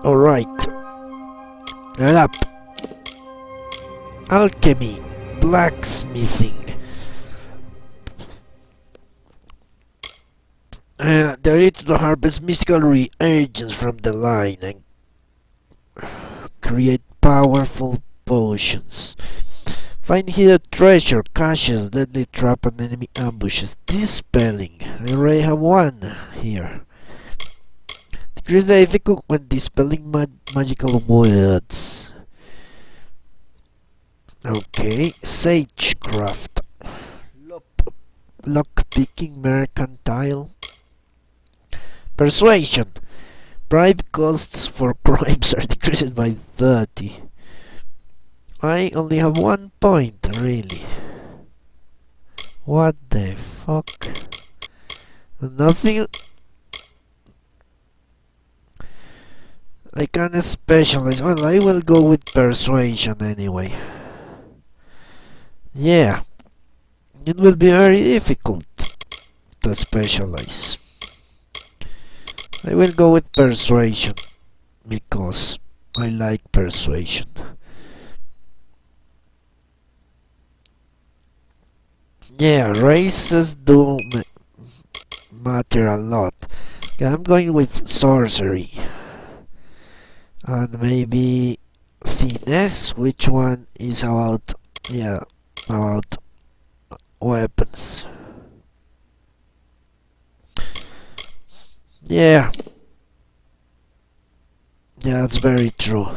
Alright. Up. Alchemy. Blacksmithing. The ability to harvest mystical reagents from the line and create powerful potions. Find hidden treasure, caches, deadly trap and enemy ambushes. Dispelling. I already have one here. Decrease the difficulty when dispelling magical words. Okay. Sagecraft. Lockpicking, mercantile. Persuasion. Bribe costs for crimes are decreased by 30. I only have 1 point, really. What the fuck? Nothing. I can't specialize. Well, I will go with persuasion anyway. Yeah. It will be very difficult to specialize. I will go with persuasion because I like persuasion. Yeah, races do matter a lot. Okay, I'm going with sorcery. And maybe finesse, which one is about, yeah, about weapons. Yeah, that's very true.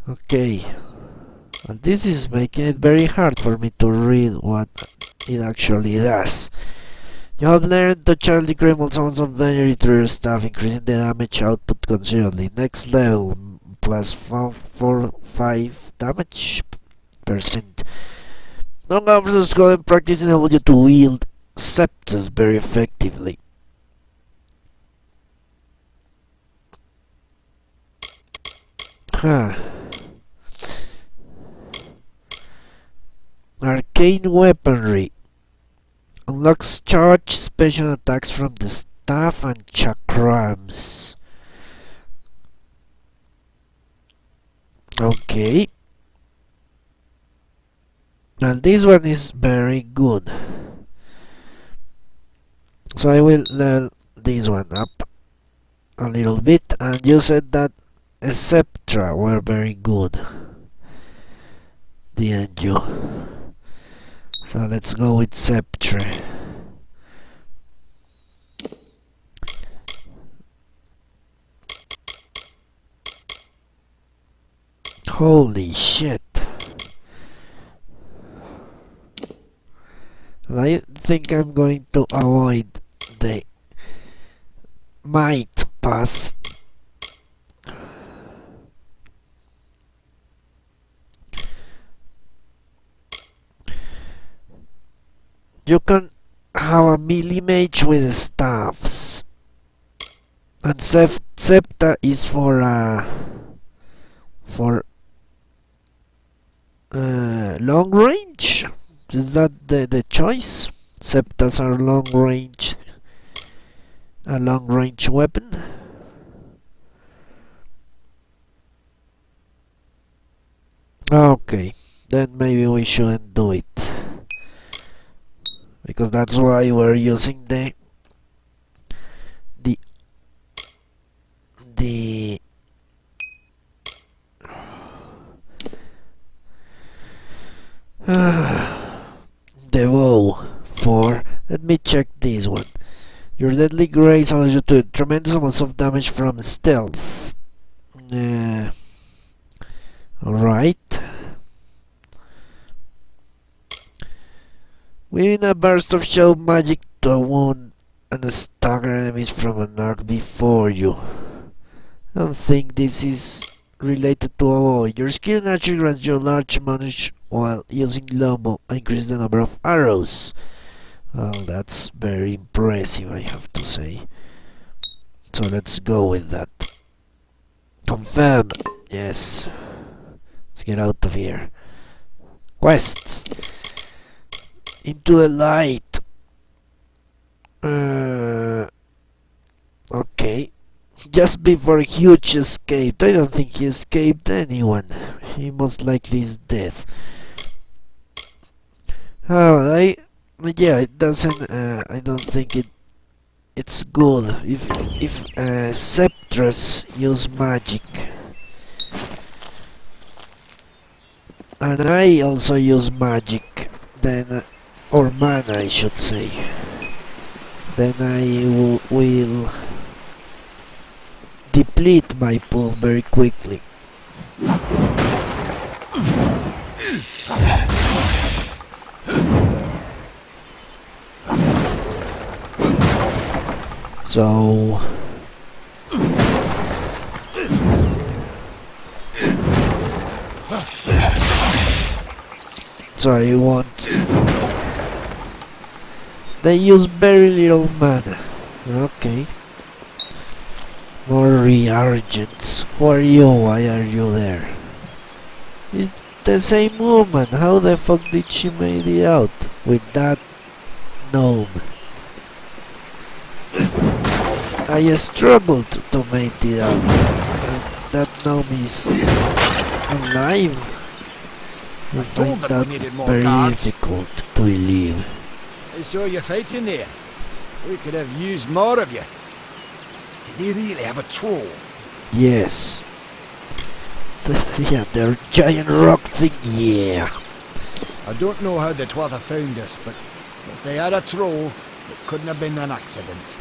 Okay, and this is making it very hard for me to read what it actually does. You have learned to channel the criminal sounds of danger through your staff, increasing the damage output considerably. Next level, plus 5 damage percent. Long hours of school and practice enable you to wield scepters very effectively. Huh. Arcane weaponry. Unlocks charged special attacks from the staff and chakrams. Okay. And this one is very good. So I will level this one up a little bit. And you said that Sceptra were very good, didn't you? So let's go with Sceptre. Holy shit. I think I'm going to avoid the might path. You can have a melee mage with staffs, and Septa is for long range. Is that the choice? Septas are long range, a long range weapon. Okay, then maybe we shouldn't do it. Because that's why we're using the bow for. Let me check this one. Your deadly grace allows you to do tremendous amounts of damage from stealth. Alright. Weaving a burst of shadow magic to wound and stagger enemies from an arc before you. I don't think this is related to avoid. Your skill naturally grants you a large amount while using longbow and increases the number of arrows. Well, that's very impressive, I have to say. So let's go with that. Confirm. Yes. Let's get out of here. Quests. Into the light. Okay. just before Huge escaped. I don't think he escaped anyone. He most likely is dead. Oh, yeah, it doesn't. I don't think it's good if Scepters use magic, and I also use magic. Then, or mana, I should say. Then I will deplete my pool very quickly. So I want. They use very little mana. Okay. More reagents. Who are you? Why are you there? It's the same woman. How the fuck did she make it out with that gnome? I struggled to make it out. And that gnome is alive. I find that very difficult to believe. I saw you fighting there. We could have used more of you. Did they really have a troll? Yes. Yeah, their giant rock thing, yeah. I don't know how the Twatha found us, but if they had a troll, it couldn't have been an accident.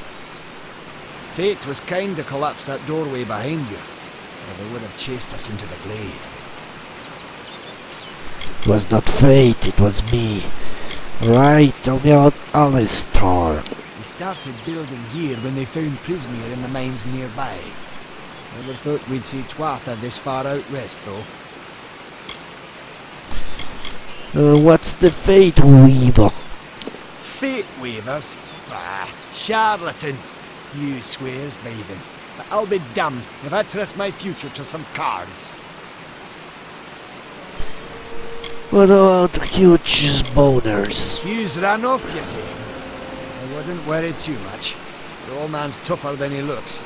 Fate was kind to collapse that doorway behind you, or they would have chased us into the glade. It was not fate, it was me. Right, tell me about Allestar. We started building here when they found Prismere in the mines nearby. Never thought we'd see Twatha this far out west, though. What's the Fate Weaver? Fate Weavers? Ah, charlatans. You swears by them. But I'll be damned if I trust my future to some cards. What about Huge's boners? Hughes ran off, you say? I wouldn't worry too much. The old man's tougher than he looks,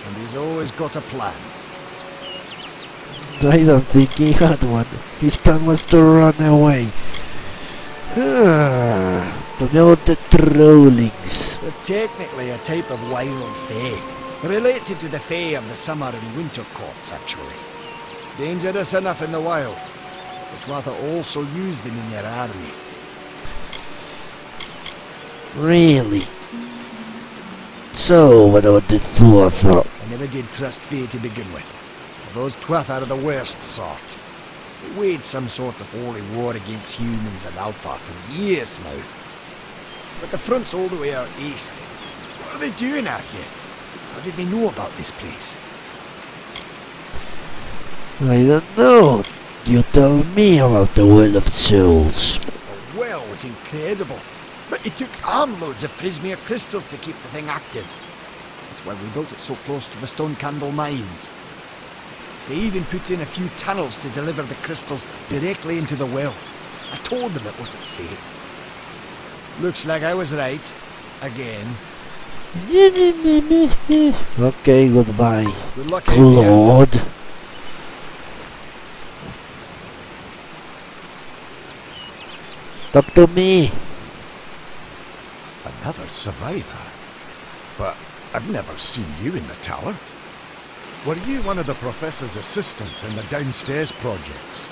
and he's always got a plan. I don't think he had one. His plan was to run away. Tell me about the trollings. They're technically a type of wild fae, related to the fae of the summer and winter courts, actually. Dangerous enough in the wild, but Twatha also use them in their army. Really? So, what about the Twatha? I never did trust fae to begin with. Those Twatha are the worst sort. They waged some sort of holy war against humans and Alpha for years now. But the front's all the way out east. What are they doing out here? How did they know about this place? I don't know. You tell me about the Well of Souls. The well was incredible. But it took armloads of Prismere crystals to keep the thing active. That's why we built it so close to the Stone Candle mines. They even put in a few tunnels to deliver the crystals directly into the well. I told them it wasn't safe. Looks like I was right. Again. Okay, goodbye. Good luck, Claude. Talk to me. Another survivor? But I've never seen you in the tower. Were you one of the Professor's assistants in the downstairs projects?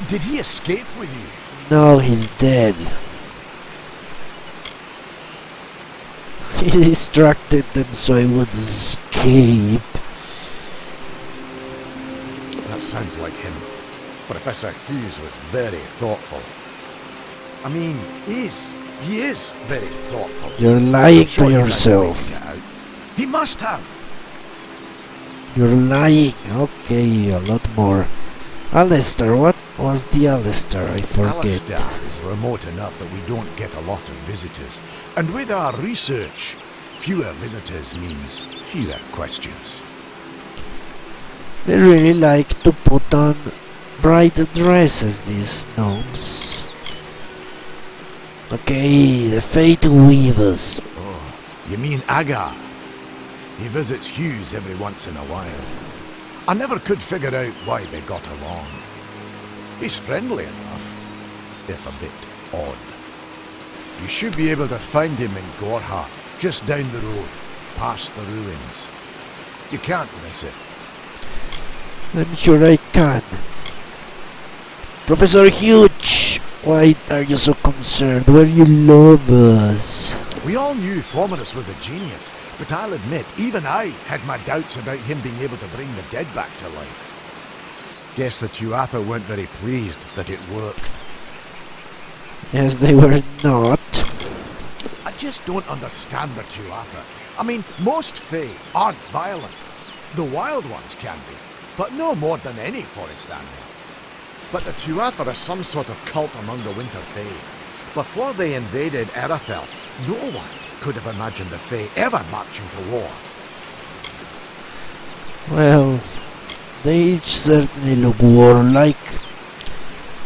Did he escape with you? No, he's dead. He distracted them so he would escape. That sounds like him. Professor Hughes was very thoughtful. I mean, he is very thoughtful. You're lying to yourself. He must have. You're lying. Okay, a lot more. Allestar, what was the Allestar? I forget. Allestar is remote enough that we don't get a lot of visitors. And with our research, fewer visitors means fewer questions. They really like to put on bright dresses, these gnomes. Okay, the Fate Weavers. Oh, you mean Agar? He visits Hughes every once in a while. I never could figure out why they got along. He's friendly enough, if a bit odd. You should be able to find him in Gorha, just down the road, past the ruins. You can't miss it. I'm sure I can. Professor Huge, why are you so concerned? Were you love us? We all knew Fomerus was a genius, but I'll admit, even I had my doubts about him being able to bring the dead back to life. Guess the Tuatha weren't very pleased that it worked. Yes, they were not. I just don't understand the Tuatha. I mean, most Fae aren't violent. The wild ones can be, but no more than any forest animal. But the Tuatha are some sort of cult among the Winter Fae. Before they invaded Erethel, no one could have imagined the Fae ever marching to war. Well, they each certainly look warlike.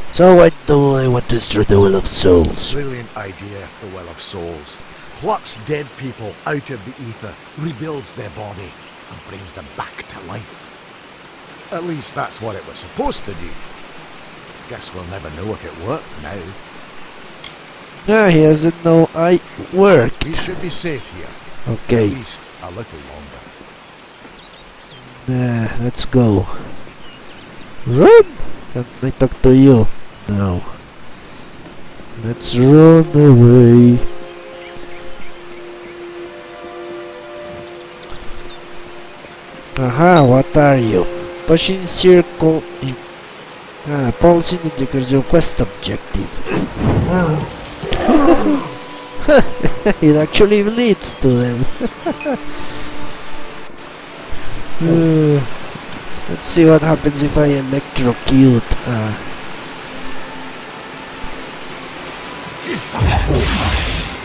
So why do I want to destroy the Well of Souls? Brilliant idea, the Well of Souls. Plucks dead people out of the ether, rebuilds their body, and brings them back to life. At least that's what it was supposed to do. Guess we'll never know if it worked now. Ah, he doesn't know I work. We should be safe here. Okay. At least a little longer. Nah, let's go. Run! Can't I talk to you? No. Let's run away. Aha, what are you? Pushing circle in... pulsing indicates your quest objective. It actually leads to them. Let's see what happens if I electrocute.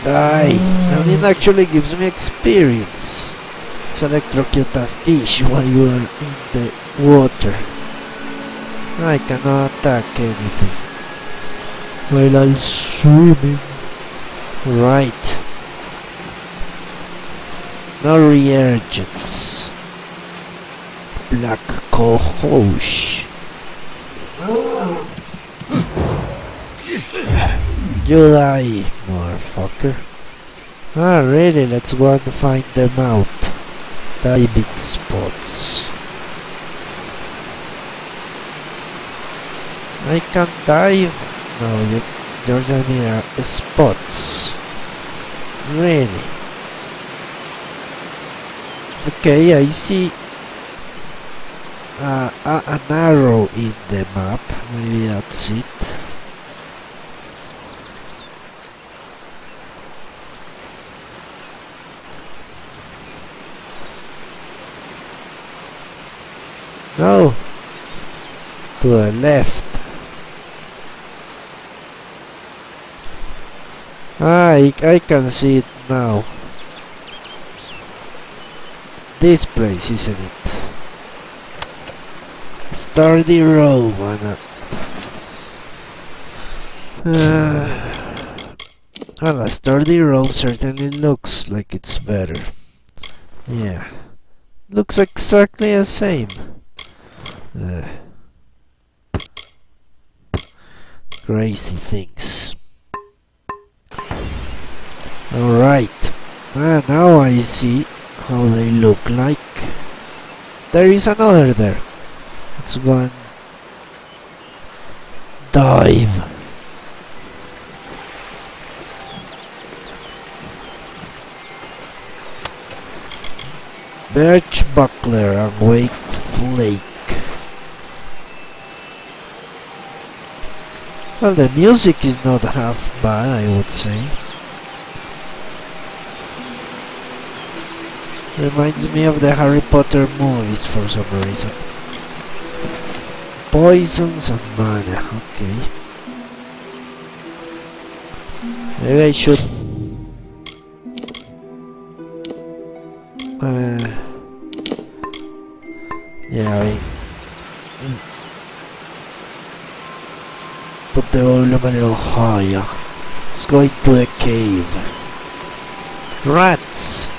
Die! And it actually gives me experience. Let's electrocute a fish while you are in the water. I cannot attack anything while I'm swimming. Right. No reagents. Black cohosh. You die, motherfucker. Ah, really? Let's go and find them out. Diving spots. I can dive. No, there's any spots. Really? Okay, I see an arrow in the map. Maybe that's it. No, to the left. I can see it now. This place, isn't it? Sturdy row, man. Well, a sturdy row certainly looks like it's better. Yeah, looks exactly the same. Crazy things. Alright, now I see how they look like. There is another there. Let's go and dive. Birch buckler and wake flake. Well, the music is not half bad, I would say. Reminds me of the Harry Potter movies for some reason. Poisons and mana, okay. Maybe I should... yeah, put the volume a little higher. Let's go into the cave. Rats!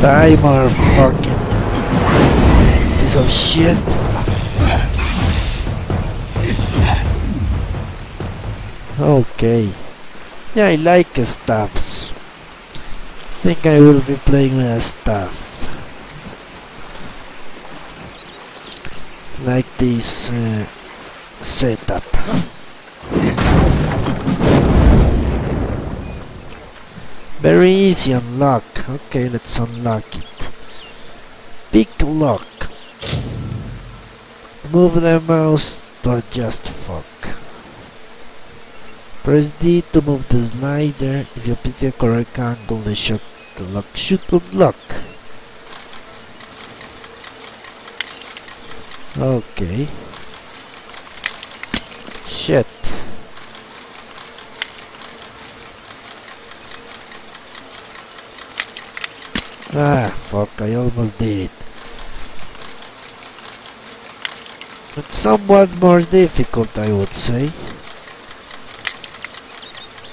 Timer, fucking piece of shit. Okay. Yeah, I like staffs. Think I will be playing with a staff. Like this setup. Very easy unlock. Okay, let's unlock it. Big lock. Move the mouse to adjust fuck. Press D to move the slider. If you pick the correct angle, the lock should unlock. Okay. Shit. Ah, fuck, I almost did it. It's somewhat more difficult, I would say.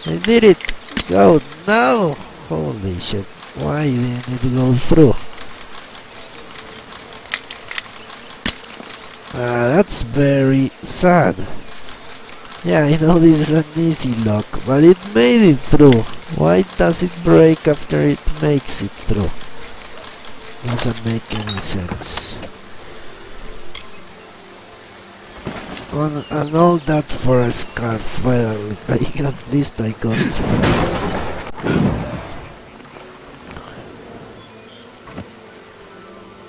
I did it! Go now! Holy shit, why didn't it go through? That's very sad. Yeah, I know this is an easy lock, but it made it through. Why does it break after it makes it through? Doesn't make any sense. And all that for a scarf. Well, at least I got.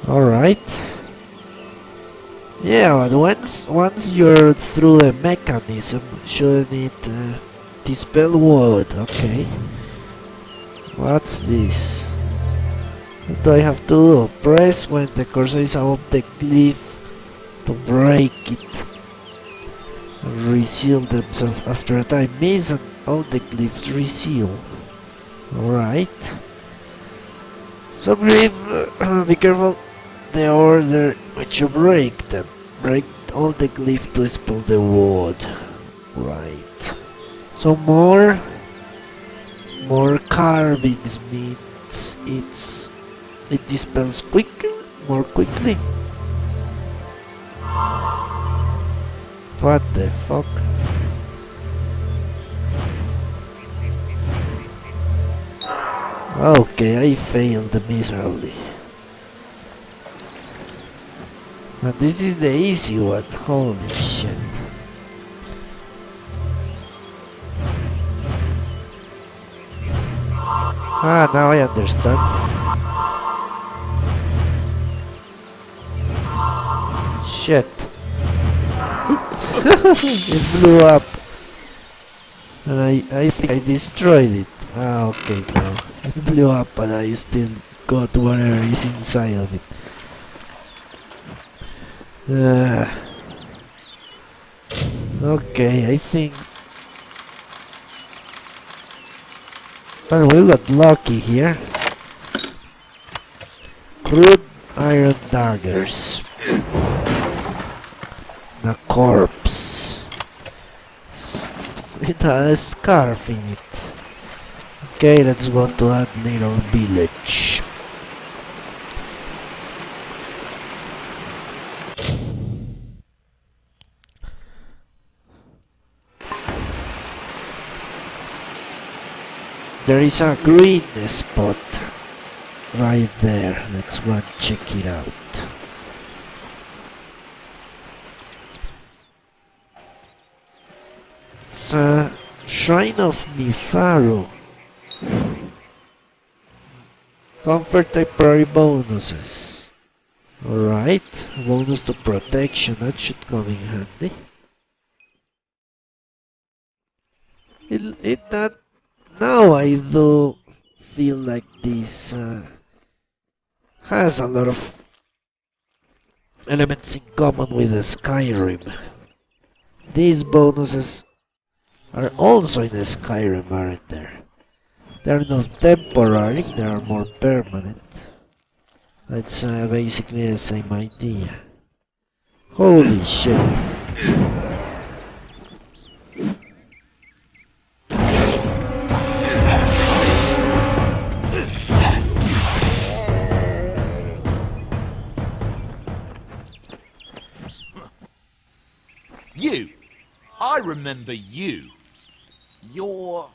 Alright. Yeah, but once you're through the mechanism, shouldn't it dispel wood? Okay. What's this? What do I have to do? Press when the cursor is above the glyph to break it. Reseal themselves after a time. Miss and all the glyphs reseal. Alright. So glyph, be careful the order which you break them. Break all the glyph to spill the wood. Right. So more carvings means it dispels more quickly. What the fuck? Okay, I failed miserably. And this is the easy one. Holy shit. Ah, now I understand. Shit. It blew up. And I think I destroyed it. Ah, okay, now. It blew up and I still got whatever is inside of it. Okay, I think. But we got lucky here. Crude iron daggers. The corpse. It has a scarf in it. Okay, let's go to that little village. There is a green spot right there. Let's go and check it out. It's a Shrine of Mitharu. Comfort temporary bonuses. Alright, bonus to protection, that should come in handy. That now I do feel like this has a lot of elements in common with the Skyrim. These bonuses are also in the Skyrim, aren't there? They're not temporary, they are more permanent. That's basically the same idea. Holy shit. You! I remember you. You're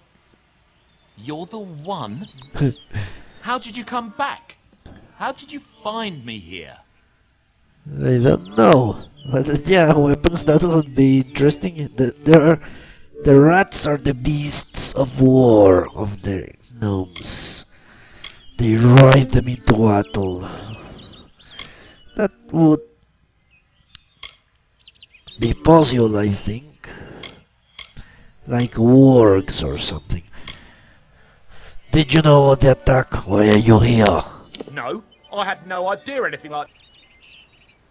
the one? How did you come back? How did you find me here? I don't know. But yeah, weapons that would be interesting. The rats are the beasts of war of the gnomes. They ride them into battle. That would be possible, I think. Like wargs or something. Did you know about the attack? Why are you here? No, I had no idea anything like...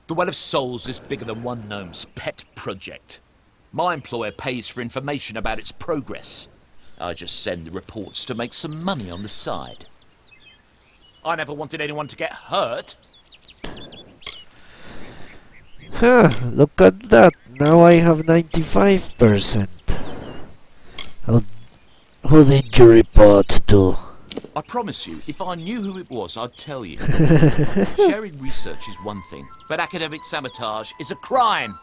The Well of Souls is bigger than one gnome's pet project. My employer pays for information about its progress. I just send the reports to make some money on the side. I never wanted anyone to get hurt. Huh, look at that. Now I have 95%. Who did you report to? I promise you, if I knew who it was, I'd tell you. Sharing research is one thing, but academic sabotage is a crime.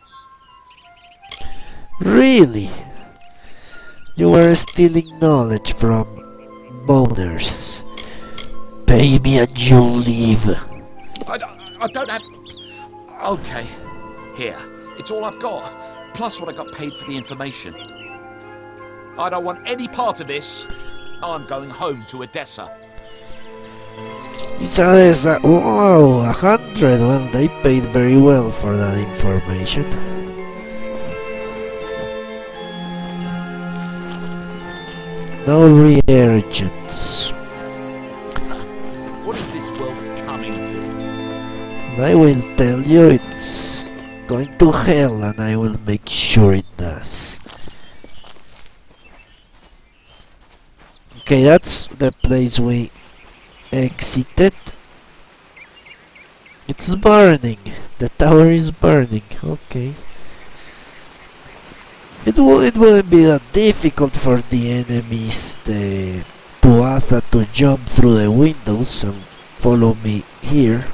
Really? You were stealing knowledge from boners. Pay me and you'll leave. I don't have... Okay, here. It's all I've got, plus what I got paid for the information. I don't want any part of this. I'm going home to Odessa. It's Odessa. Wow, 100. Well, they paid very well for that information. No reagents. What is this world coming to? And I will tell you it's going to hell, and I will make sure it does. Okay, that's the place we exited. It's burning. The tower is burning. Okay. It wouldn't be that difficult for the enemies, the Tuatha, to jump through the windows and follow me here.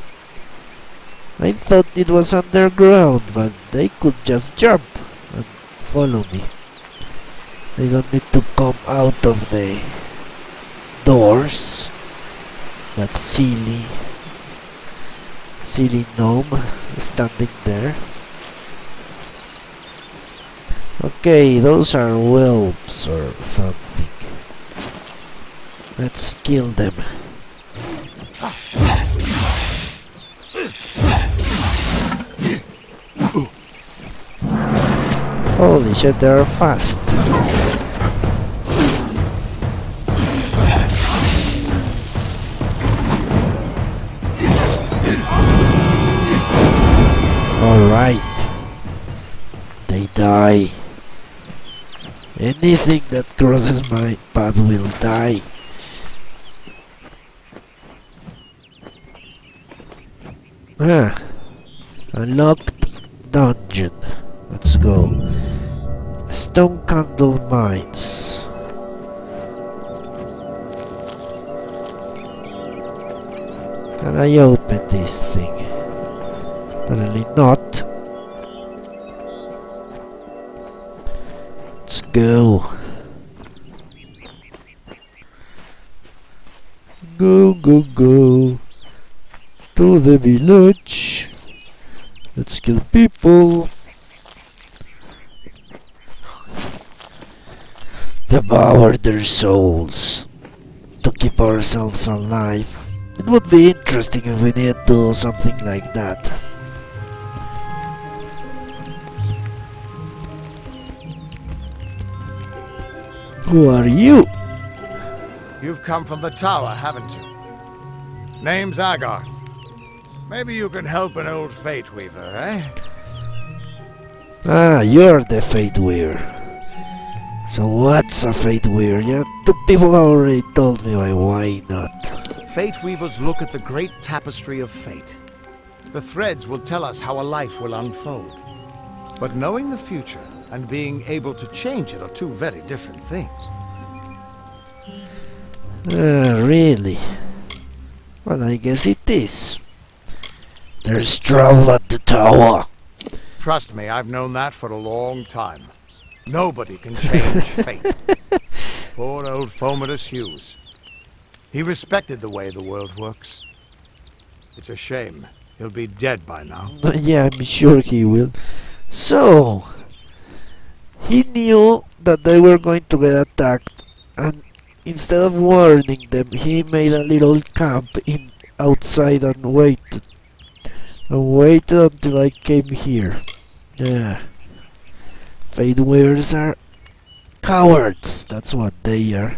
I thought it was underground, but they could just jump and follow me. They don't need to come out of the doors. That silly gnome standing there. Okay, those are whelps or something. Let's kill them. Holy shit, they're fast. Alright. They die. Anything that crosses my path will die. Ah. Unlocked dungeon. Let's go. Stone Candle Mines. Can I open this thing? Apparently not. Let's go. Go to the village. Let's kill people. Devour their souls to keep ourselves alive. It would be interesting if we did do something like that. Who are you? You've come from the tower, haven't you? Name's Agarth. Maybe you can help an old Fate Weaver, eh? Ah, you're the Fate Weaver. So what's a Fate Weaver? Yeah, the people already told me why not. Fate Weavers look at the great tapestry of fate. The threads will tell us how a life will unfold. But knowing the future and being able to change it are two very different things. Really? Well, I guess it is. There's trouble at the tower. Trust me, I've known that for a long time. Nobody can change fate. Poor old Fomadus Hughes. He respected the way the world works. It's a shame. He'll be dead by now. Yeah, I'm sure he will. So, he knew that they were going to get attacked, and instead of warning them, he made a little camp outside and waited. And waited until I came here. Yeah. Fate weavers are cowards, that's what they are.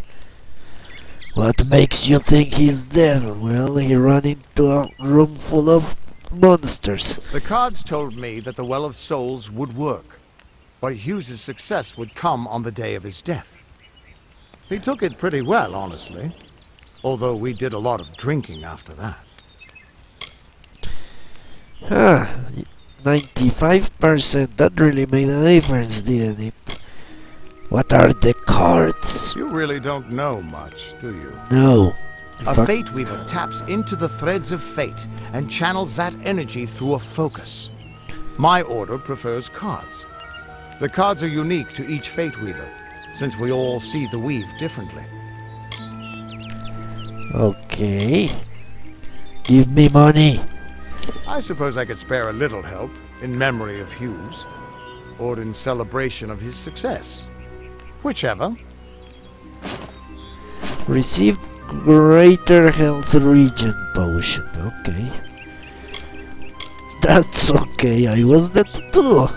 What makes you think he's dead? Well, he ran into a room full of monsters. The cards told me that the Well of Souls would work, but Hughes' success would come on the day of his death. He took it pretty well, honestly, although we did a lot of drinking after that. 95%, that really made a difference, didn't it? What are the cards? You really don't know much, do you? No. A Fate Weaver taps into the threads of fate and channels that energy through a focus. My order prefers cards. The cards are unique to each Fate Weaver, since we all see the weave differently. Okay. Give me money. I suppose I could spare a little help in memory of Hughes, or in celebration of his success. Whichever. Received greater health regen potion. Okay. That's okay, I was that too.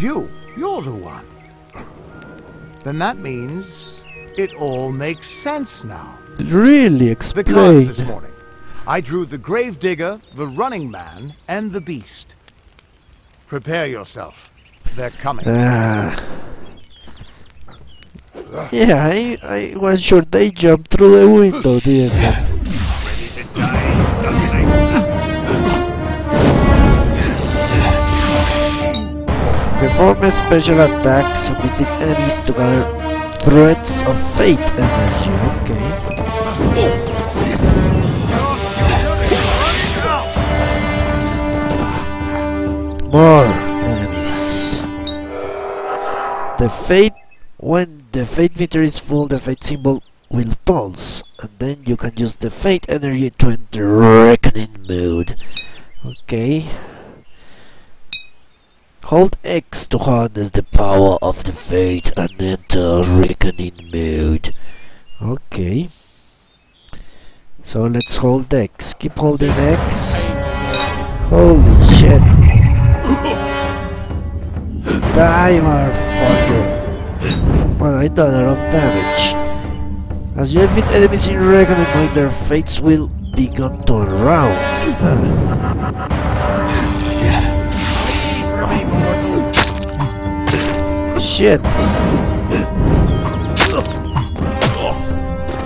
You're the one. Then that means it all makes sense now. Really, The explain. cards this morning. I drew the Gravedigger, the Running Man, and the Beast. Prepare yourself. They're coming. Yeah, I was sure they jumped through the window, didn't they? Perform special attacks and defeat enemies to gather threads of fate energy. Okay. More enemies. When the fate meter is full, the fate symbol will pulse, and then you can use the fate energy to enter reckoning mode. Okay. Hold X to harness the power of the fate and enter reckoning mode. Okay. So let's hold X. Keep holding X. Holy shit. Die, motherfucker. Well, I done a lot of damage. As you defeat enemies in reckoning mode, their fates will begin to unravel. Shit.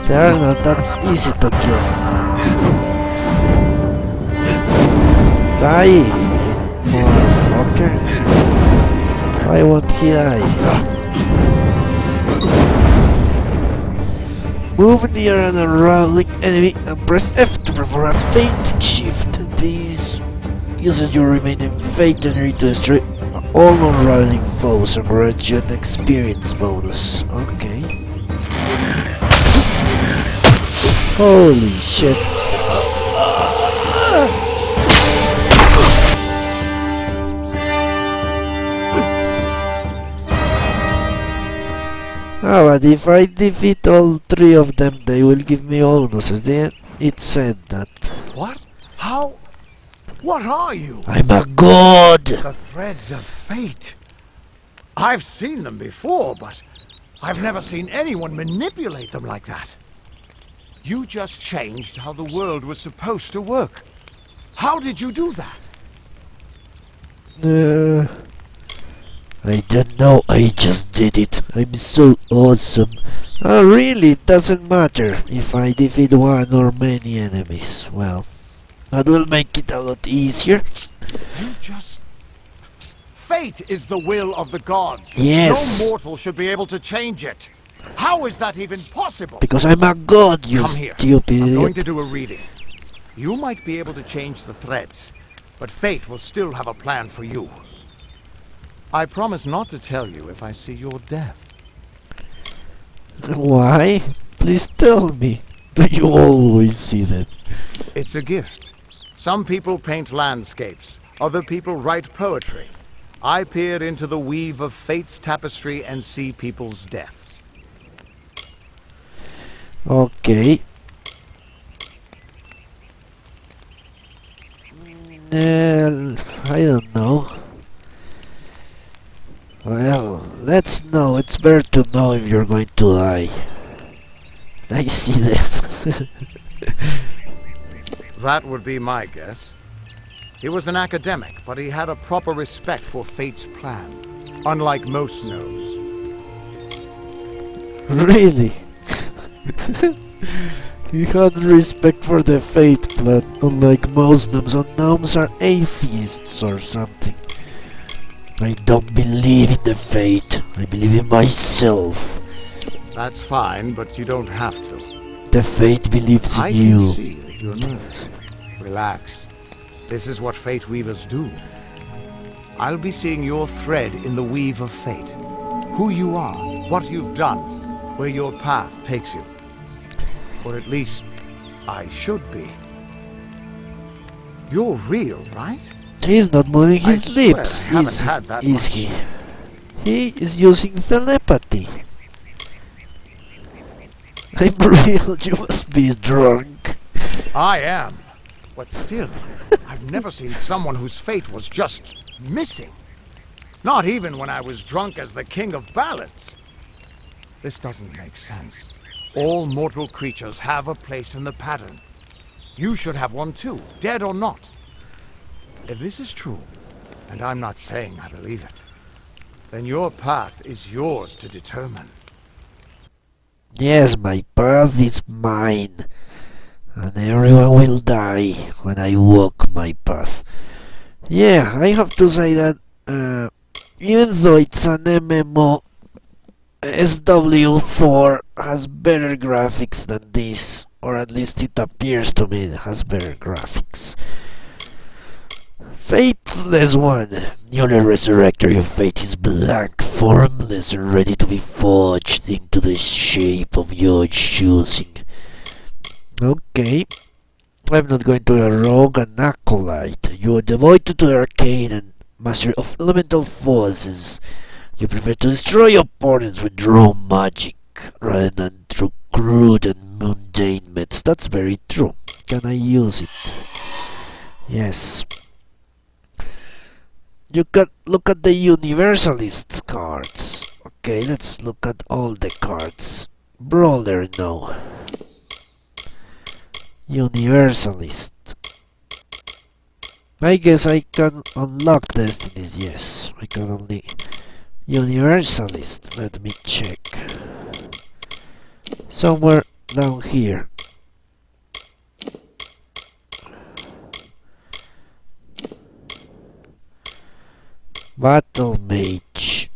They are not that easy to kill. Die, motherfucker. Why won't he die? Move near an unraveling enemy and press F to perform a fate shift. This uses your remaining fate energy to destroy all unraveling foes and grants you an experience bonus. Okay. Holy shit. Oh, but if I defeat all three of them, they will give me bonuses. It said that. What? How? What are you? I'm a god! The threads of fate. I've seen them before, but I've never seen anyone manipulate them like that. You just changed how the world was supposed to work. How did you do that? I don't know, I just did it. I'm so awesome. Really, it doesn't matter if I defeat one or many enemies. Well, that will make it a lot easier. You just... Fate is the will of the gods. Yes. No mortal should be able to change it. How is that even possible? Because I'm a god, you Come here. stupid I'm going idiot. to do a reading. You might be able to change the threads, but fate will still have a plan for you. I promise not to tell you if I see your death. Why? Please tell me. Do you always see that? It's a gift. Some people paint landscapes, other people write poetry. I peer into the weave of fate's tapestry and see people's deaths. Okay. I don't know. Well, let's know. It's better to know if you're going to die. I see that. That would be my guess. He was an academic, but he had a proper respect for fate's plan, unlike most gnomes. Really? He had respect for the fate plan, unlike most gnomes. So gnomes are atheists or something. I don't believe in the fate. I believe in myself. That's fine, but you don't have to. The fate believes in I you. can see that you're nervous. Relax. This is what fate weavers do. I'll be seeing your thread in the weave of fate. Who you are, what you've done, where your path takes you. Or at least, I should be. You're real, right? He's not moving his I swear lips, I haven't is, had that is much. he? He is using telepathy. I'm real, you must be drunk. I am. But still, I've never seen someone whose fate was just missing. Not even when I was drunk as the king of ballads. This doesn't make sense. All mortal creatures have a place in the pattern. You should have one too, dead or not. If this is true, and I'm not saying I believe it, then your path is yours to determine. Yes, my path is mine. And everyone will die when I walk my path. Yeah, I have to say that even though it's an MMO, SW4 has better graphics than this, or at least it appears to me it has better graphics. Faithless one, the only resurrector of fate is blank, formless, and ready to be forged into the shape of your choosing. Okay, I'm not going to a rogue and acolyte. You are devoted to the arcane and mastery of elemental forces. You prefer to destroy opponents with raw magic rather than through crude and mundane methods. That's very true. Can I use it? Yes. You can look at the Universalist cards. Okay, let's look at all the cards. Brawler, no. Universalist. I guess I can unlock destinies, yes. I can only... Universalist, let me check. Somewhere down here. Battle Mage.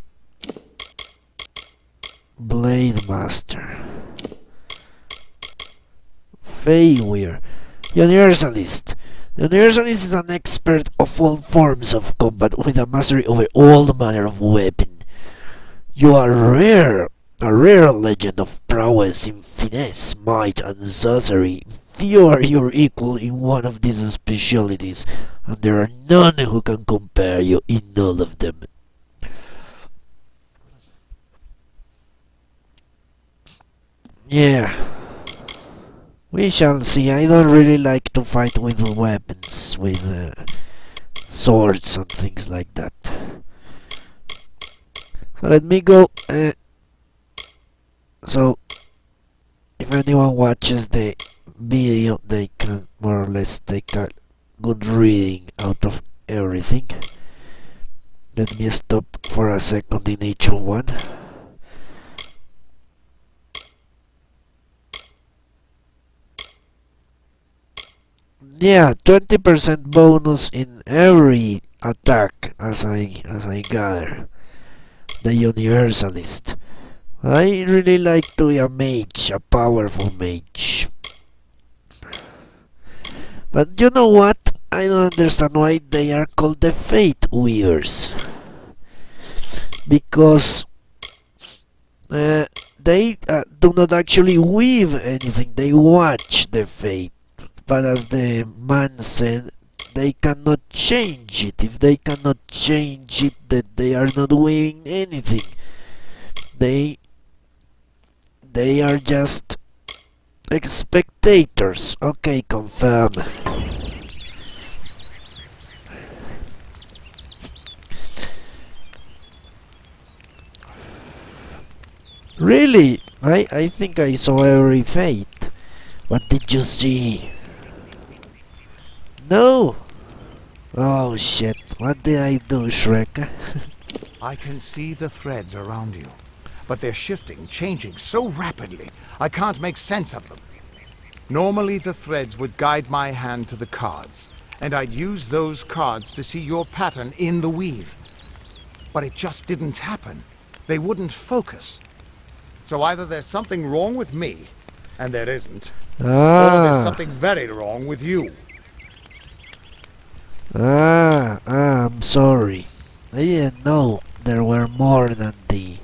Blade Master. Feyweir. Universalist. The Universalist is an expert of all forms of combat with a mastery over all manner of weapon. You are a rare legend of prowess in finesse, might, and sorcery. Few are your equal in one of these specialities, and there are none who can compare you in all of them. Yeah. We shall see. I don't really like to fight with weapons, with swords and things like that. So let me go. So, if anyone watches the video, they can more or less take a good reading out of everything. Let me stop for a second in each one. Yeah, 20% bonus in every attack, as I gather. The Universalist. I really like to be a mage, a powerful mage. But you know what? I don't understand why they are called the Fate Weavers. because they do not actually weave anything, they watch the fate. But as the man said, they cannot change it. If they cannot change it, then they are not weaving anything. They are just spectators. Okay, confirm. Really? I think I saw every fate. What did you see? No! Oh shit, what did I do, Shrek? I can see the threads around you, but they're shifting, changing so rapidly, I can't make sense of them. Normally the threads would guide my hand to the cards, and I'd use those cards to see your pattern in the weave. But it just didn't happen. They wouldn't focus. So either there's something wrong with me, and there isn't, or there's something very wrong with you. I'm sorry. I didn't know there were more than the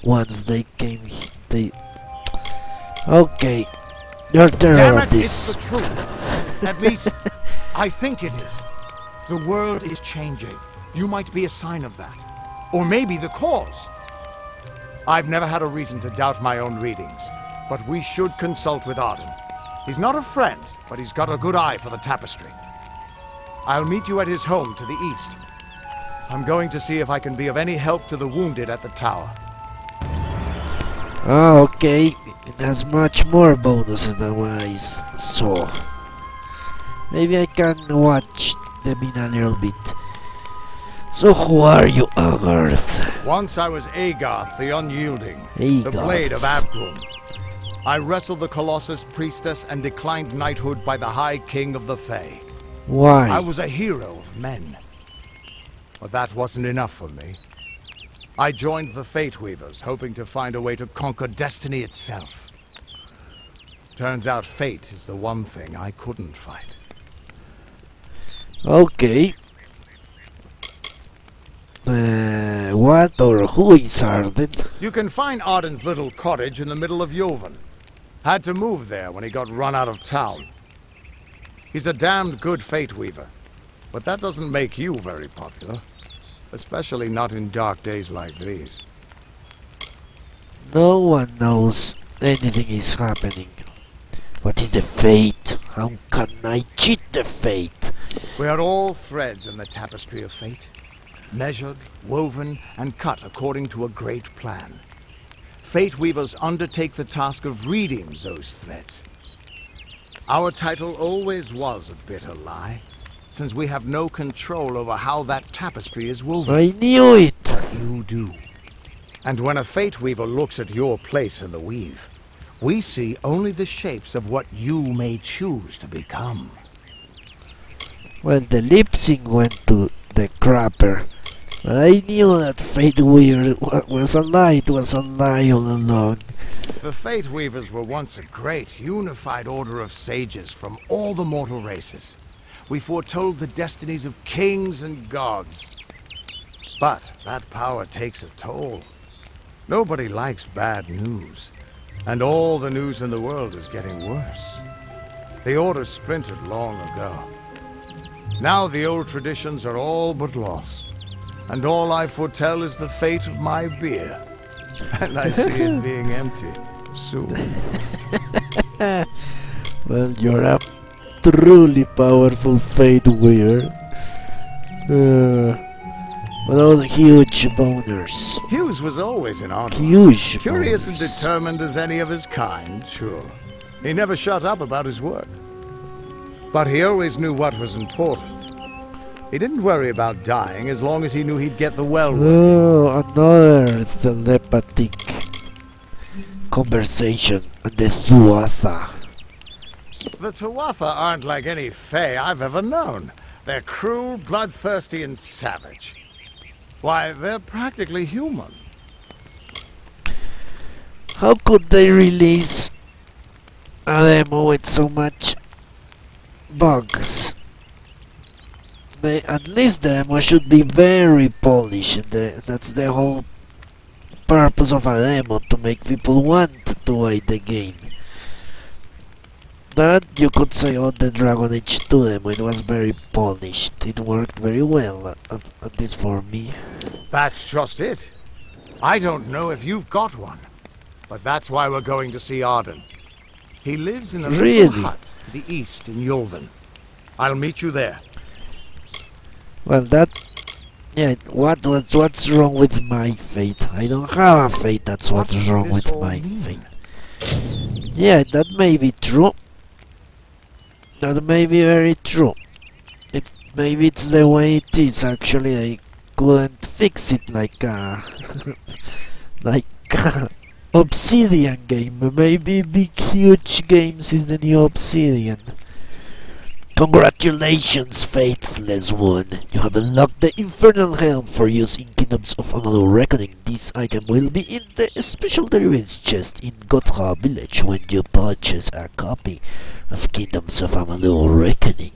ones they came. Okay, you're terrible Damn at it, this. it's the truth. At least, I think it is. The world is changing. You might be a sign of that. Or maybe the cause. I've never had a reason to doubt my own readings, but we should consult with Arden. He's not a friend, but he's got a good eye for the tapestry. I'll meet you at his home to the east. I'm going to see if I can be of any help to the wounded at the tower. Okay, it has much more bonuses than what I saw. Maybe I can watch them in a little bit. So who are you on Earth? Once I was Agarth the Unyielding, Agarth. the Blade of Avgrim. I wrestled the Colossus Priestess and declined knighthood by the High King of the Fae. Why? I was a hero of men. But that wasn't enough for me. I joined the Fate Weavers, hoping to find a way to conquer destiny itself. Turns out fate is the one thing I couldn't fight. Okay. What or who is Arden? You can find Arden's little cottage in the middle of Joven. Had to move there when he got run out of town. He's a damned good Fate Weaver, but that doesn't make you very popular. Especially not in dark days like these. No one knows anything is happening. What is the fate? How can I cheat the fate? We are all threads in the tapestry of fate. Measured, woven, and cut according to a great plan. Fate Weavers undertake the task of reading those threads. Our title always was a bitter lie, since we have no control over how that tapestry is woven. I knew it! But you do. And when a Fate Weaver looks at your place in the weave, we see only the shapes of what you may choose to become. Well, the lip sync went to the crapper. But I knew that Fate Weaver was a lie. It was a lie all along. The Fate Weavers were once a great, unified order of sages from all the mortal races. We foretold the destinies of kings and gods. But that power takes a toll. Nobody likes bad news. And all the news in the world is getting worse. The order splintered long ago. Now the old traditions are all but lost. And all I foretell is the fate of my beer. And I see it being empty soon. Well, you're a truly powerful Fate Weaver. With all the huge boners. Hughes was always an honor. Huge Curious and boners. determined as any of his kind, sure. He never shut up about his work. But he always knew what was important. He didn't worry about dying as long as he knew he'd get the well working. Oh, another telepathic conversation on the Tuatha. The Tuatha aren't like any Fae I've ever known. They're cruel, bloodthirsty, and savage. Why, they're practically human. How could they release a demo with so much bugs? at least the demo should be very polished. That's the whole purpose of a demo, to make people want to buy the game. But you could say, oh, the Dragon Age 2 demo, it was very polished. It worked very well, at least for me. That's just it. I don't know if you've got one, but that's why we're going to see Arden. He lives in a little hut to the east in Yulven. I'll meet you there. Well, yeah, what's wrong with my fate? I don't have a fate, that's what's wrong with my fate. Yeah, that may be true. That may be very true. Maybe it's the way it is. Actually, I couldn't fix it like like Obsidian game. Maybe Big Huge Games is the new Obsidian. Congratulations, faithless one. You have unlocked the Infernal Helm for use in Kingdoms of Amalur Reckoning. This item will be in the special derivatives chest in Gotha village when you purchase a copy of Kingdoms of Amalur Reckoning.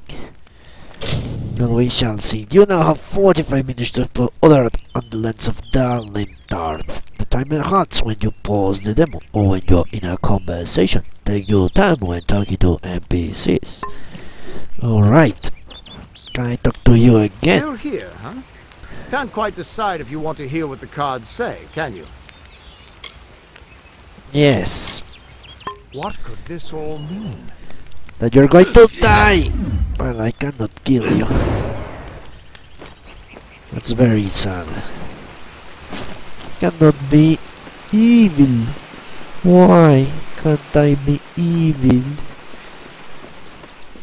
Well, we shall see. You now have 45 minutes to put other on the lands of Darth. The timer halts when you pause the demo or when you're in a conversation. Take your time when talking to NPCs. Alright. Can I talk to you again? Still here, huh? Can't quite decide if you want to hear what the cards say, can you? Yes. What could this all mean? That you're going to die! Well, I cannot kill you. That's very sad. Cannot be evil. Why can't I be evil?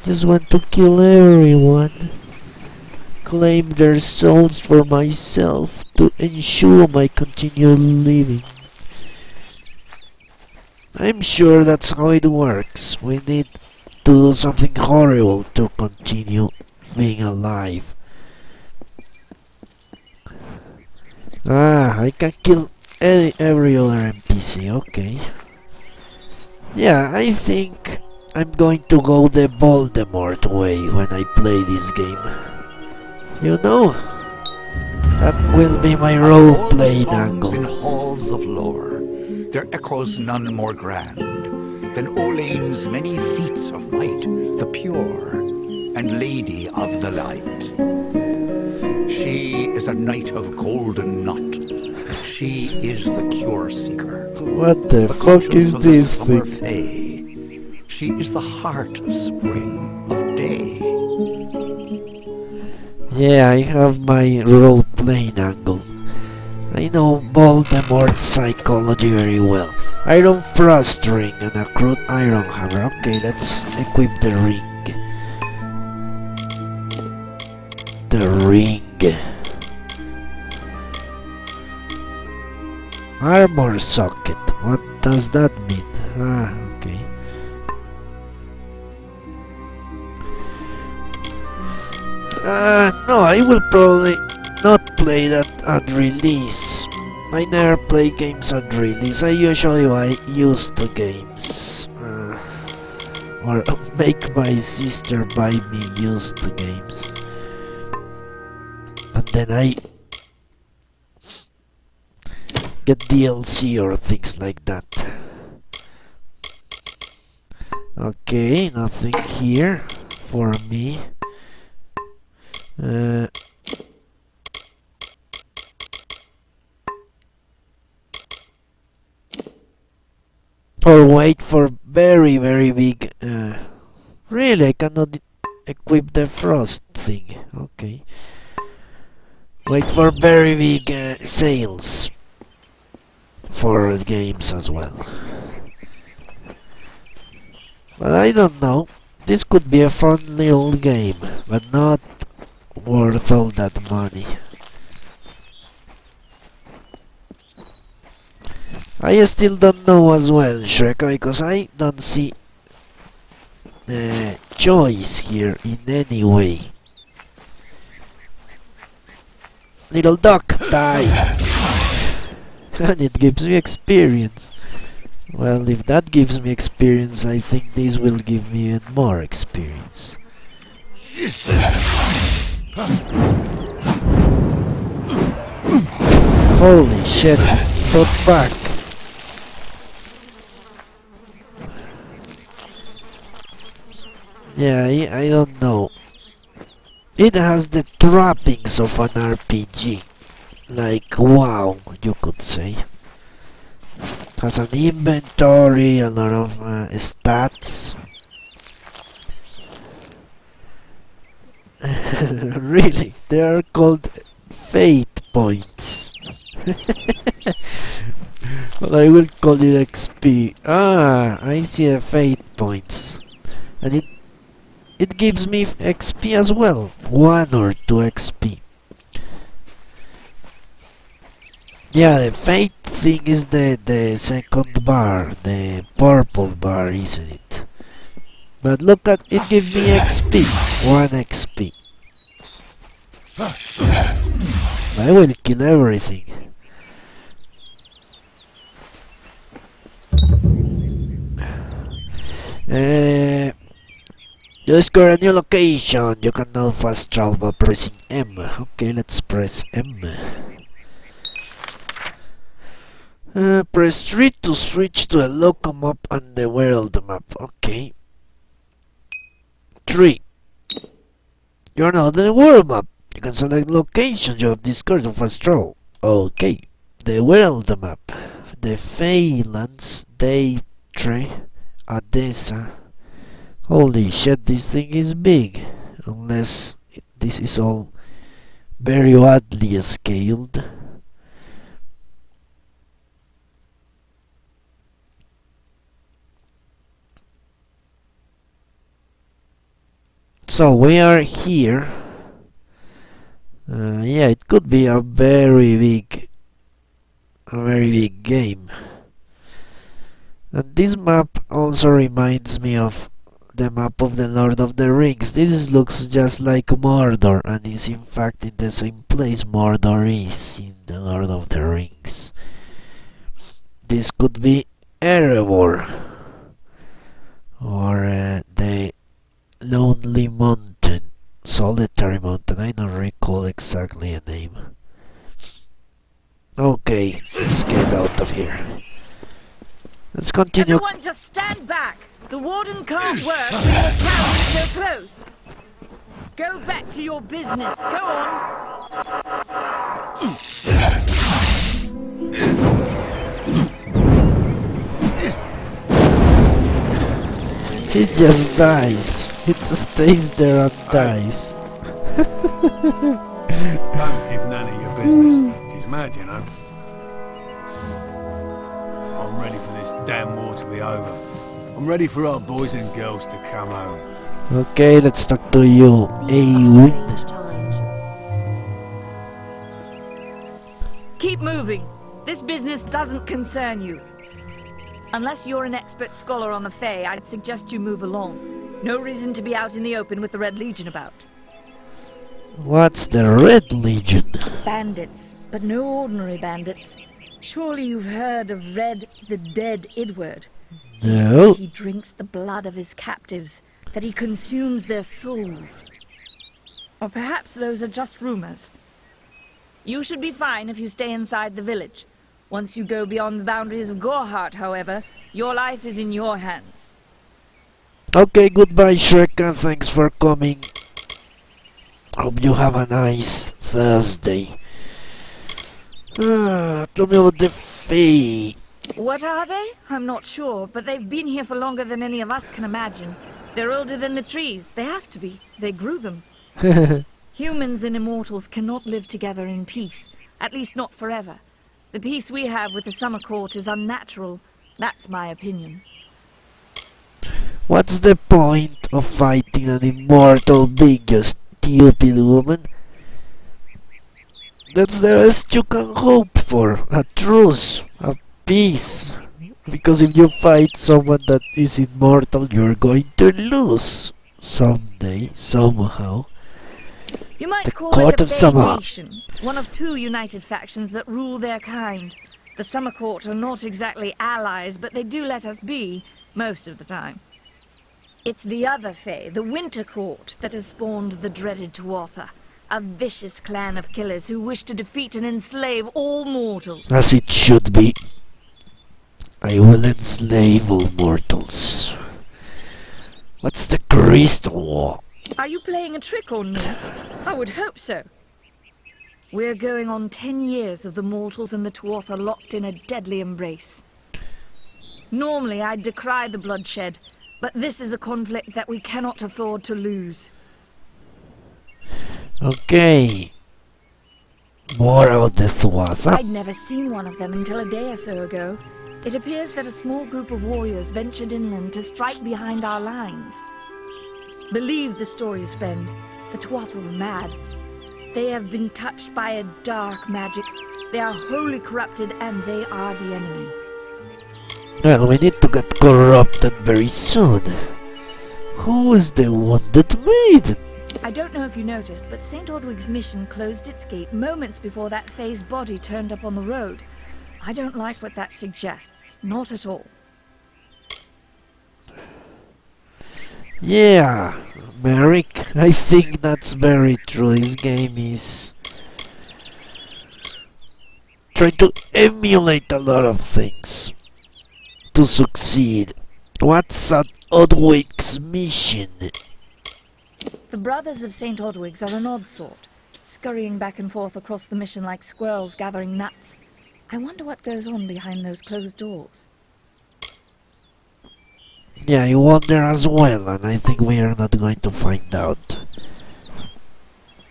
Just want to kill everyone. Claim their souls for myself to ensure my continued living. I'm sure that's how it works. We need to do something horrible to continue being alive. I can kill every other NPC, okay. Yeah, I think I'm going to go the Voldemort way when I play this game. You know, that will be my role-playing angle. In halls of lore, there echoes none more grand than Olain's many feats of might, the pure and lady of the light. She is a knight of golden knot. She is the cure seeker. What the fuck is this thing? Fae. She is the heart of spring, of day. Yeah, I have my role-playing angle. I know Voldemort's psychology very well. Iron Frost Ring and a crude iron hammer. Okay, let's equip the ring. The ring. Armor socket. What does that mean? Okay. No, I will probably not play that at release. I never play games at release. I usually use the games. Or make my sister buy me used the games. And then I get DLC or things like that. Okay, nothing here for me. Or wait for very big. Really, I cannot equip the frost thing. Okay. Wait for very big sales for games as well. But I don't know. This could be a fun little game, but not worth all that money. I still don't know as well, Shrek, because I don't see choice here in any way. Little duck, die! And it gives me experience. Well, if that gives me experience, I think this will give me even more experience. Holy shit, fought back. Yeah, I don't know. It has the trappings of an RPG. Like, wow, you could say. Has an inventory, a lot of stats. Really, they are called fate points. Well, I will call it XP. Ah, I see the fate points. And it gives me XP as well. 1 or 2 XP. Yeah, the fate thing is the second bar, the purple bar, isn't it? But look at it, gives me XP, 1 XP. I will kill everything. You score a new location. You can now fast travel by pressing M. Okay, let's press M. Press 3 to switch to a local map and the world map. Okay. 3. You're now on the world map. You can select locations you have discovered to fast travel. Okay. The world map. The Feylands, Daytre, Adessa. Holy shit, this thing is big. Unless this is all very oddly scaled. So we are here. Yeah, it could be a very big game. And this map also reminds me of the map of the Lord of the Rings. This looks just like Mordor, and is in fact in the same place Mordor is in the Lord of the Rings. This could be Erebor, or the Lonely Mountain, Solitary Mountain. I don't recall exactly a name. Okay, let's get out of here. Let's continue. Everyone just stand back. The warden can't work when you're crowded so close. Go back to your business. Go on. He just dies. He just stays there and dies. Don't give Nanny your business. She's mad, you know. I'm ready for this damn war to be over. I'm ready for our boys and girls to come home. Okay, let's talk to you, Awin. Keep moving. This business doesn't concern you. Unless you're an expert scholar on the Fae, I'd suggest you move along. No reason to be out in the open with the Red Legion about. What's the Red Legion? Bandits, but no ordinary bandits. Surely you've heard of Red the Dead Idward. No. He drinks the blood of his captives, that he consumes their souls. Or perhaps those are just rumors. You should be fine if you stay inside the village. Once you go beyond the boundaries of Gorhart, however, your life is in your hands. Okay, goodbye, Shreka. Thanks for coming. Hope you have a nice Thursday. Tell me about the Fae. What are they? I'm not sure, but they've been here for longer than any of us can imagine. They're older than the trees. They have to be. They grew them. Humans and immortals cannot live together in peace, at least not forever. The peace we have with the Summer Court is unnatural. That's my opinion. What's the point of fighting an immortal being, you stupid woman? That's the best you can hope for. A truce. A peace. Because if you fight someone that is immortal, you're going to lose. Someday, somehow. You might The call Court it a of Summer. nation, one of two united factions that rule their kind. The Summer Court are not exactly allies, but they do let us be, most of the time. It's the other Fae, the Winter Court, that has spawned the dreaded Tuatha. A vicious clan of killers who wish to defeat and enslave all mortals. As it should be. I will enslave all mortals. What's the crystal wall? Are you playing a trick on me? I would hope so. We're going on 10 years of the mortals and the Tuatha locked in a deadly embrace. Normally I'd decry the bloodshed, but this is a conflict that we cannot afford to lose. Okay. More about the Tuatha. I'd never seen one of them until a day or so ago. It appears that a small group of warriors ventured inland to strike behind our lines. Believe the stories, friend. The Tuatha were mad. They have been touched by a dark magic. They are wholly corrupted and they are the enemy. Well, we need to get corrupted very soon. Who is the one that made it? I don't know if you noticed, but St. Ordwig's mission closed its gate moments before that Fae's body turned up on the road. I don't like what that suggests. Not at all. Yeah, Merrick, I think that's very true. This game is trying to emulate a lot of things to succeed. What's St. Ordwig's mission? The brothers of St. Ordwig's are an odd sort, scurrying back and forth across the mission like squirrels gathering nuts. I wonder what goes on behind those closed doors. Yeah, I wonder as well, and I think we are not going to find out.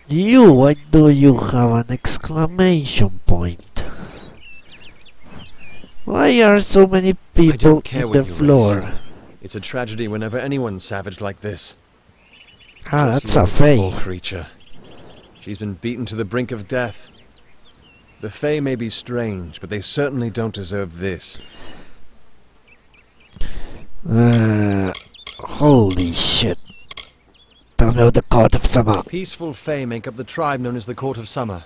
Why do you have an exclamation point? Why are so many people in the floor? It's a tragedy whenever anyone's savage like this. Ah, Just that's a look at the Fae. poor creature. She's been beaten to the brink of death. The Fae may be strange, but they certainly don't deserve this. Holy shit. Tell me about the Court of Summer. Peaceful Fae make up the tribe known as the Court of Summer.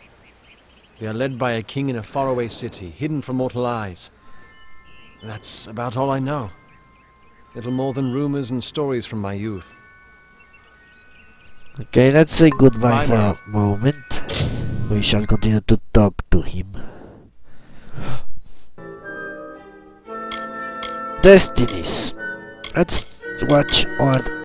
They are led by a king in a faraway city, hidden from mortal eyes. That's about all I know. Little more than rumors and stories from my youth. Okay, let's say goodbye Bye for now. a moment. We shall continue to talk to him. Destinies. Let's watch what